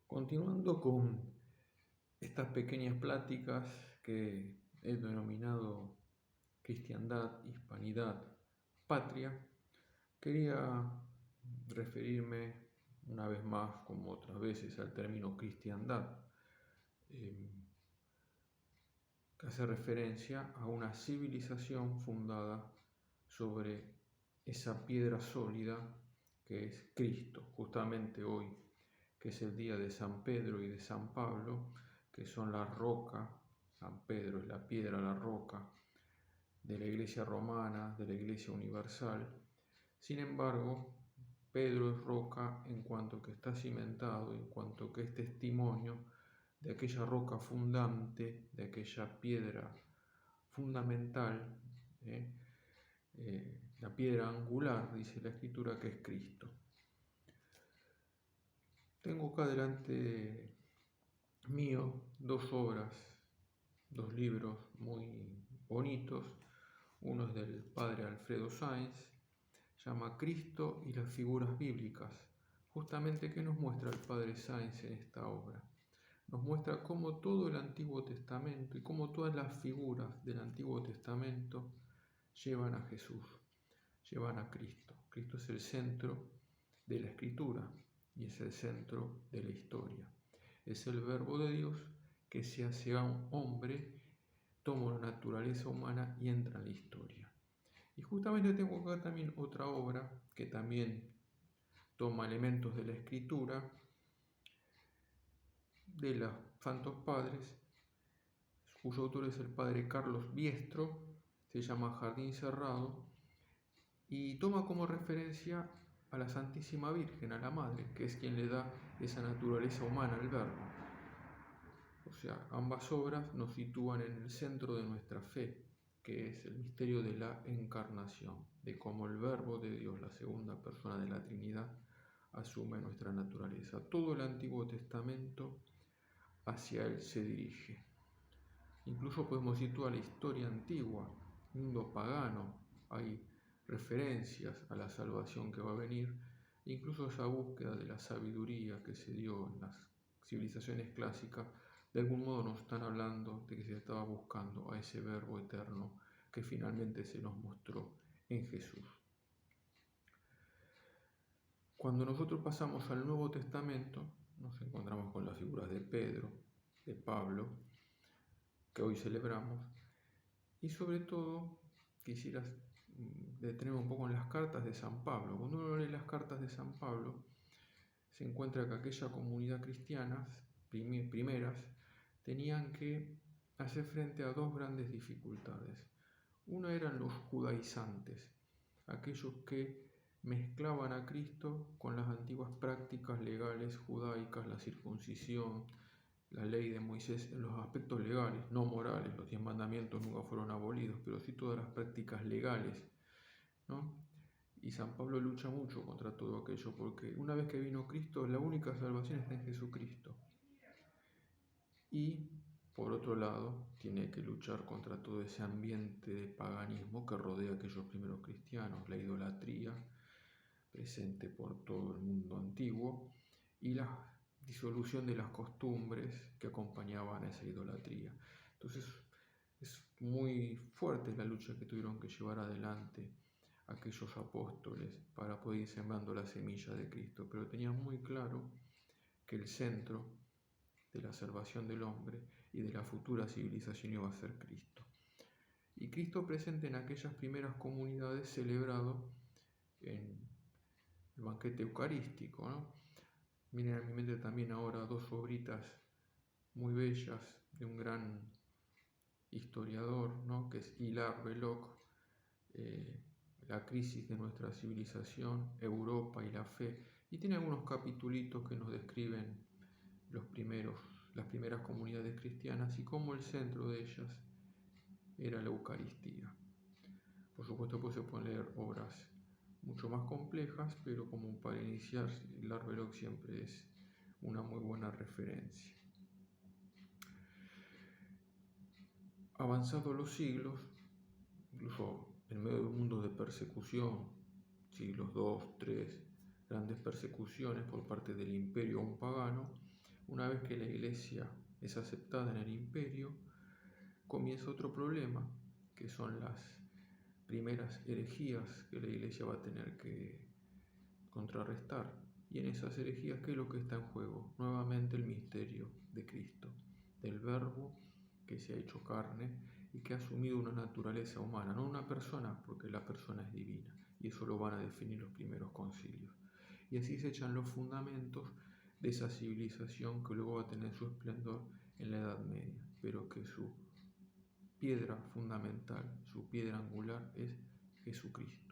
Continuando con estas pequeñas pláticas que he denominado cristiandad, hispanidad, patria, quería referirme una vez más, como otras veces, al término cristiandad, eh, que hace referencia a una civilización fundada sobre esa piedra sólida que es Cristo. Justamente hoy, que es el día de San Pedro y de San Pablo, que son la roca. San Pedro es la piedra, la roca de la Iglesia romana, de la Iglesia universal. Sin embargo, Pedro es roca en cuanto que está cimentado, en cuanto que es testimonio de aquella roca fundante, de aquella piedra fundamental, la piedra angular, dice la Escritura, que es Cristo. Tengo acá delante mío dos obras, dos libros muy bonitos. Uno es del padre Alfredo Sáenz, llama Cristo y las figuras bíblicas. Justamente, ¿qué nos muestra el padre Sáenz en esta obra? Nos muestra cómo todo el Antiguo Testamento y cómo todas las figuras del Antiguo Testamento llevan a Jesús, llevan a Cristo. Cristo es el centro de la Escritura y es el centro de la historia. Es el Verbo de Dios que se hace a un hombre, toma la naturaleza humana y entra en la historia. Y justamente tengo acá también otra obra que también toma elementos de la Escritura, de los Santos Padres, cuyo autor es el padre Carlos Biestro, se llama Jardín Cerrado, y toma como referencia a la Santísima Virgen, a la Madre, que es quien le da esa naturaleza humana al Verbo. O sea, ambas obras nos sitúan en el centro de nuestra fe, que es el misterio de la encarnación, de cómo el Verbo de Dios, la segunda persona de la Trinidad, asume nuestra naturaleza. Todo el Antiguo Testamento hacia Él se dirige. Incluso podemos situar la historia antigua, mundo pagano, hay referencias a la salvación que va a venir, incluso esa búsqueda de la sabiduría que se dio en las civilizaciones clásicas, de algún modo nos están hablando de que se estaba buscando a ese Verbo eterno que finalmente se nos mostró en Jesús. Cuando nosotros pasamos al Nuevo Testamento, nos encontramos con las figuras de Pedro, de Pablo, que hoy celebramos, y sobre todo quisiera detenerme un poco en las cartas de San Pablo. Cuando uno lee las cartas de San Pablo, se encuentra que aquella comunidad cristiana, primeras, tenían que hacer frente a dos grandes dificultades. Una eran los judaizantes, aquellos que mezclaban a Cristo con las antiguas prácticas legales judaicas, la circuncisión, la ley de Moisés en los aspectos legales, no morales. Los 10 mandamientos nunca fueron abolidos, pero sí todas las prácticas legales, ¿no? Y San Pablo lucha mucho contra todo aquello, porque una vez que vino Cristo, la única salvación está en Jesucristo. Y, por otro lado, tiene que luchar contra todo ese ambiente de paganismo que rodea a aquellos primeros cristianos, la idolatría presente por todo el mundo antiguo y la disolución de las costumbres que acompañaban a esa idolatría. Entonces, es muy fuerte la lucha que tuvieron que llevar adelante aquellos apóstoles para poder ir sembrando la semilla de Cristo, pero tenían muy claro que el centro de la salvación del hombre y de la futura civilización iba a ser Cristo. Y Cristo presente en aquellas primeras comunidades celebrado en el banquete eucarístico, ¿no? Vienen a mi mente también ahora dos obritas muy bellas de un gran historiador, ¿no? Que es Hilaire Belloc, La crisis de nuestra civilización, Europa y la fe, y tiene algunos capitulitos que nos describen las primeras comunidades cristianas y cómo el centro de ellas era la Eucaristía. Por supuesto, pues se pueden leer obras mucho más complejas, pero como para iniciar, Larvelock siempre es una muy buena referencia. Avanzados los siglos, incluso en medio de un mundo de persecución, siglos II, III, grandes persecuciones por parte del imperio aún pagano, Una vez que la Iglesia es aceptada en el imperio, comienza otro problema, que son las primeras herejías que la Iglesia va a tener que contrarrestar. Y en esas herejías, ¿qué es lo que está en juego? Nuevamente el misterio de Cristo, del Verbo que se ha hecho carne y que ha asumido una naturaleza humana, no una persona, porque la persona es divina, y eso lo van a definir los primeros concilios. Y así se echan los fundamentos de esa civilización que luego va a tener su esplendor en la Edad Media, pero que su piedra fundamental, su piedra angular es Jesucristo.